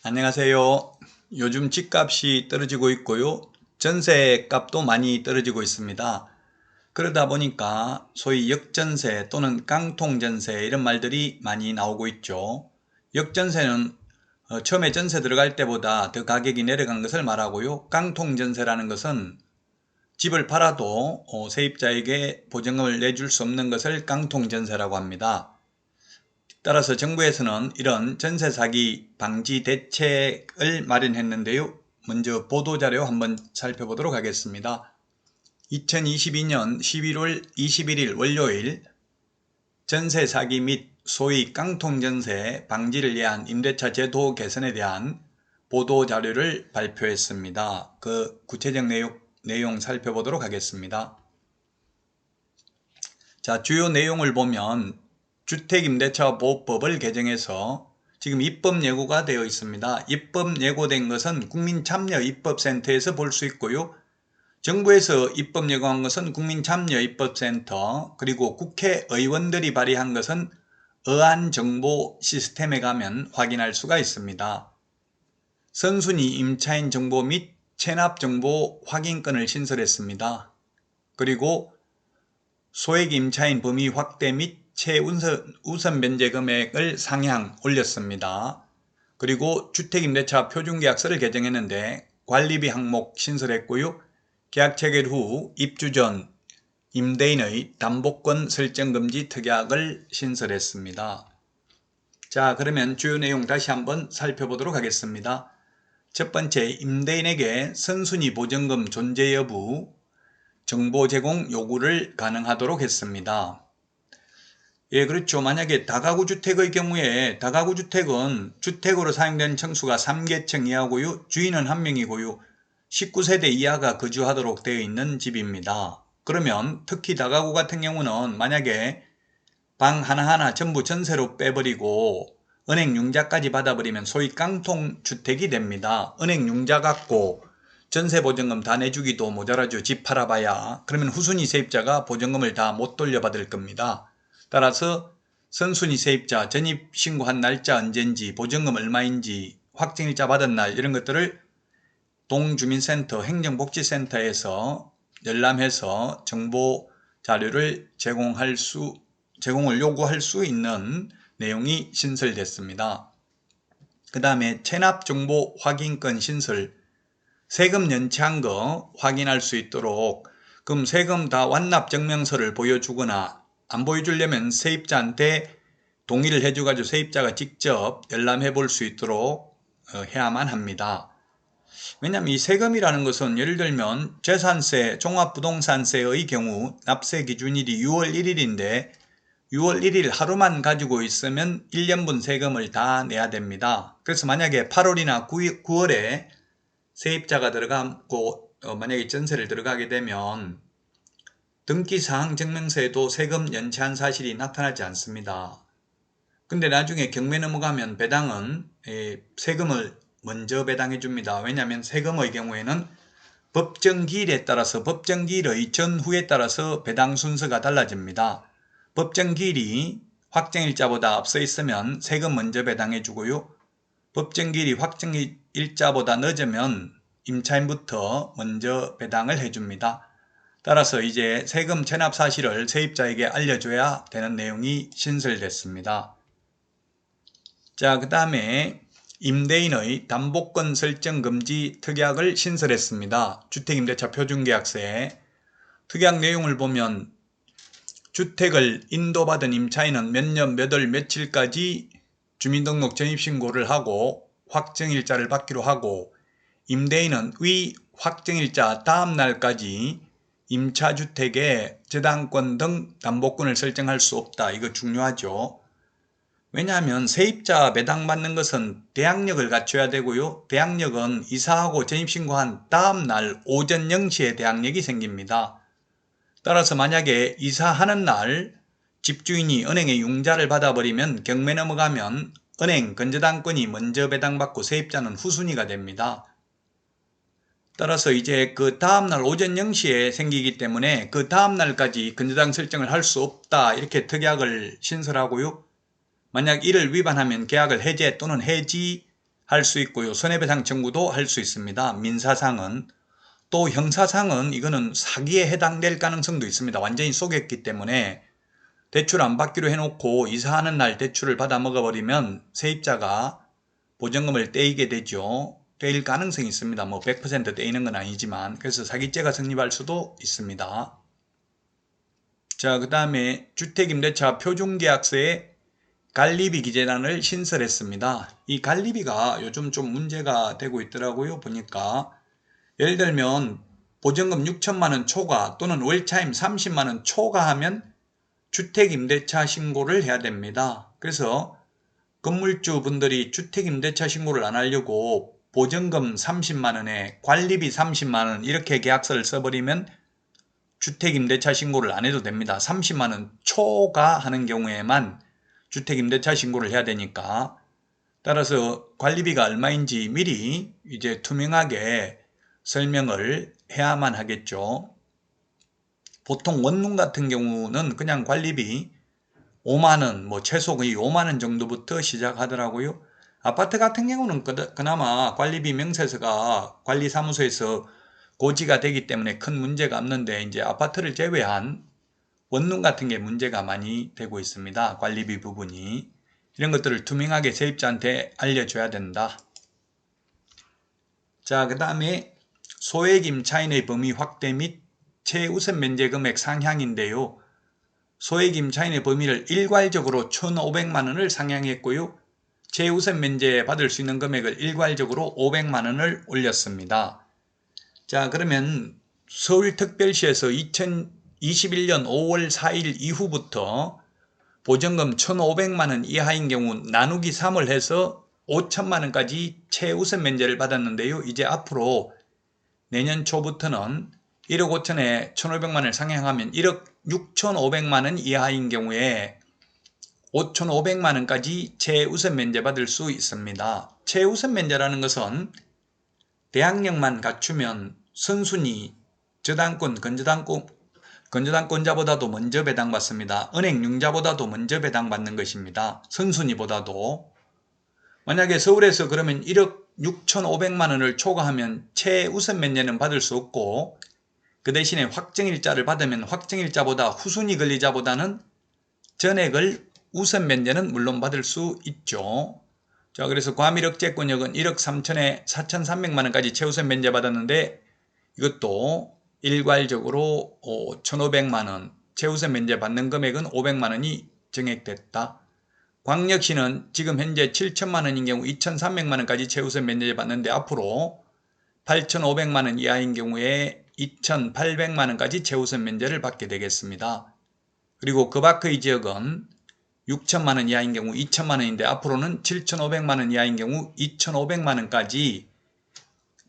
안녕하세요. 요즘 집값이 떨어지고 있고요. 전세 값도 많이 떨어지고 있습니다. 그러다 보니까 소위 역전세 또는 깡통전세 이런 말들이 많이 나오고 있죠. 역전세는 처음에 전세 들어갈 때보다 더 가격이 내려간 것을 말하고요. 깡통전세라는 것은 집을 팔아도 세입자에게 보증금을 내줄 수 없는 것을 깡통전세라고 합니다. 따라서 정부에서는 이런 전세 사기 방지 대책을 마련했는데요. 먼저 보도자료 한번 살펴보도록 하겠습니다. 2022년 11월 21일 월요일 전세 사기 및 소위 깡통전세 방지를 위한 임대차 제도 개선에 대한 보도자료를 발표했습니다. 그 구체적 내용 살펴보도록 하겠습니다. 자, 주요 내용을 보면 주택임대차보호법을 개정해서 지금 입법 예고가 되어 있습니다. 입법 예고된 것은 국민참여입법센터에서 볼 수 있고요. 정부에서 입법 예고한 것은 국민참여입법센터, 그리고 국회의원들이 발의한 것은 어안정보 시스템에 가면 확인할 수가 있습니다. 선순위 임차인 정보 및 체납정보 확인권을 신설했습니다. 그리고 소액 임차인 범위 확대 및 최우선 면제 금액을 상향 올렸습니다. 그리고 주택임대차 표준계약서를 개정했는데 관리비 항목 신설했고요. 계약 체결 후 입주 전 임대인의 담보권 설정 금지 특약을 신설했습니다. 자, 그러면 주요 내용 다시 한번 살펴보도록 하겠습니다. 첫 번째, 임대인에게 선순위 보증금 존재 여부 정보 제공 요구를 가능하도록 했습니다. 예, 그렇죠. 만약에 다가구 주택의 경우에 다가구 주택은 주택으로 사용된 층수가 3개층 이하고요. 주인은 1명이고요. 19세대 이하가 거주하도록 되어 있는 집입니다. 그러면 특히 다가구 같은 경우는 만약에 방 하나하나 전부 전세로 빼버리고 은행 융자까지 받아버리면 소위 깡통주택이 됩니다. 은행 융자 갖고 전세보증금 다 내주기도 모자라죠. 집 팔아봐야. 그러면 후순위 세입자가 보증금을 다 못 돌려받을 겁니다. 따라서 선순위 세입자 전입신고한 날짜 언젠지, 보증금 얼마인지, 확정일자 받은 날 이런 것들을 동주민센터, 행정복지센터에서 열람해서 정보 자료를 제공을 요구할 수 있는 내용이 신설됐습니다. 그 다음에 체납정보 확인권 신설, 세금 연체한 거 확인할 수 있도록 그럼 세금 다 완납 증명서를 보여주거나 안 보여주려면 세입자한테 동의를 해줘가지고 세입자가 직접 열람해 볼 수 있도록 해야만 합니다. 왜냐하면 이 세금이라는 것은 예를 들면 재산세, 종합부동산세의 경우 납세 기준일이 6월 1일인데 6월 1일 하루만 가지고 있으면 1년분 세금을 다 내야 됩니다. 그래서 만약에 8월이나 9월에 세입자가 들어가고 만약에 전세를 들어가게 되면 등기사항 증명서에도 세금 연체한 사실이 나타나지 않습니다. 근데 나중에 경매 넘어가면 배당은 세금을 먼저 배당해 줍니다. 왜냐하면 세금의 경우에는 법정기일에 따라서 법정기일의 전후에 따라서 배당 순서가 달라집니다. 법정기일이 확정일자보다 앞서 있으면 세금 먼저 배당해 주고요. 법정기일이 확정일자보다 늦으면 임차인부터 먼저 배당을 해줍니다. 따라서 이제 세금 체납 사실을 세입자에게 알려줘야 되는 내용이 신설됐습니다. 자, 그 다음에 임대인의 담보권 설정 금지 특약을 신설했습니다. 주택임대차 표준계약서에 특약 내용을 보면 주택을 인도받은 임차인은 몇 년 몇 월 며칠까지 주민등록 전입신고를 하고 확정일자를 받기로 하고 임대인은 위 확정일자 다음 날까지 임차주택의 저당권 등 담보권을 설정할 수 없다. 이거 중요하죠. 왜냐하면 세입자 배당받는 것은 대항력을 갖춰야 되고요. 대항력은 이사하고 전입신고한 다음 날 오전 0시에 대항력이 생깁니다. 따라서 만약에 이사하는 날 집주인이 은행에 융자를 받아버리면 경매 넘어가면 은행 건저당권이 먼저 배당받고 세입자는 후순위가 됩니다. 따라서 이제 그 다음날 오전 0시에 생기기 때문에 그 다음날까지 건저당 설정을 할 수 없다. 이렇게 특약을 신설하고요. 만약 이를 위반하면 계약을 해제 또는 해지할 할 수 있고요. 손해배상 청구도 할 수 있습니다. 민사상은. 또 형사상은 이거는 사기에 해당될 가능성도 있습니다. 완전히 속였기 때문에 대출 안 받기로 해놓고 이사하는 날 대출을 받아 먹어버리면 세입자가 보증금을 떼이게 되죠. 떼일 가능성이 있습니다. 뭐 100% 떼이는 건 아니지만. 그래서 사기죄가 성립할 수도 있습니다. 자, 그 다음에 주택임대차 표준계약서에 관리비 기재란을 신설했습니다. 이 관리비가 요즘 좀 문제가 되고 있더라고요. 보니까 예를 들면 보증금 6천만 원 초과 또는 월차임 30만 원 초과하면 주택임대차 신고를 해야 됩니다. 그래서 건물주 분들이 주택임대차 신고를 안 하려고 보증금 30만 원에 관리비 30만 원 이렇게 계약서를 써버리면 주택임대차 신고를 안 해도 됩니다. 30만 원 초과하는 경우에만 주택임대차 신고를 해야 되니까 따라서 관리비가 얼마인지 미리 이제 투명하게 설명을 해야만 하겠죠. 보통 원룸 같은 경우는 그냥 관리비 5만원, 뭐 최소 거의 5만원 정도부터 시작하더라고요. 아파트 같은 경우는 그나마 관리비 명세서가 관리사무소에서 고지가 되기 때문에 큰 문제가 없는데 이제 아파트를 제외한 원룸 같은 게 문제가 많이 되고 있습니다. 관리비 부분이. 이런 것들을 투명하게 세입자한테 알려줘야 된다. 자, 그 다음에 소액임 차인의 범위 확대 및 최우선 면제 금액 상향인데요. 소액임 차인의 범위를 일괄적으로 1,500만 원을 상향했고요. 최우선 면제 받을 수 있는 금액을 일괄적으로 500만 원을 올렸습니다. 자, 그러면 서울특별시에서 2021년 5월 4일 이후부터 보증금 1,500만 원 이하인 경우 나누기 3을 해서 5천만 원까지 최우선 면제를 받았는데요. 이제 앞으로 내년 초부터는 1억 5천에 1,500만 원을 상향하면 1억 6,500만 원 이하인 경우에 5,500만 원까지 최우선 면제 받을 수 있습니다. 최우선 면제라는 것은 대항력만 갖추면 선순위 저당권, 건저당권자보다도 먼저 배당받습니다. 은행융자보다도 먼저 배당받는 것입니다. 선순위보다도. 만약에 서울에서 그러면 1억 6,500만 원을 초과하면 최우선 면제는 받을 수 없고 그 대신에 확정일자를 받으면 확정일자보다 후순위 권리자보다는 전액을 우선 면제는 물론 받을 수 있죠. 자, 그래서 과밀억제권역은 1억 3천에 4,300만 원까지 최우선 면제 받았는데 이것도 일괄적으로 1,500만 원, 최우선 면제 받는 금액은 500만 원이 정액됐다. 광역시는 지금 현재 7천만 원인 경우 2,300만 원까지 최우선 면제 받는데 앞으로 8,500만 원 이하인 경우에 2,800만 원까지 최우선 면제를 받게 되겠습니다. 그리고 그 밖의 지역은 6천만 원 이하인 경우 2천만 원인데 앞으로는 7,500만 원 이하인 경우 2,500만 원까지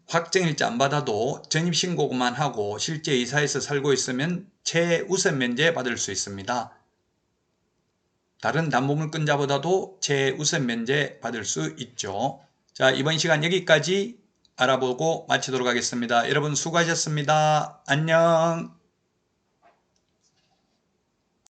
확정일자 안 받아도 전입신고만 하고 실제 이사해서 살고 있으면 최우선 면제 받을 수 있습니다. 다른 담보물권자보다도 최우선 면제 받을 수 있죠. 자, 이번 시간 여기까지 알아보고 마치도록 하겠습니다. 여러분 수고하셨습니다. 안녕.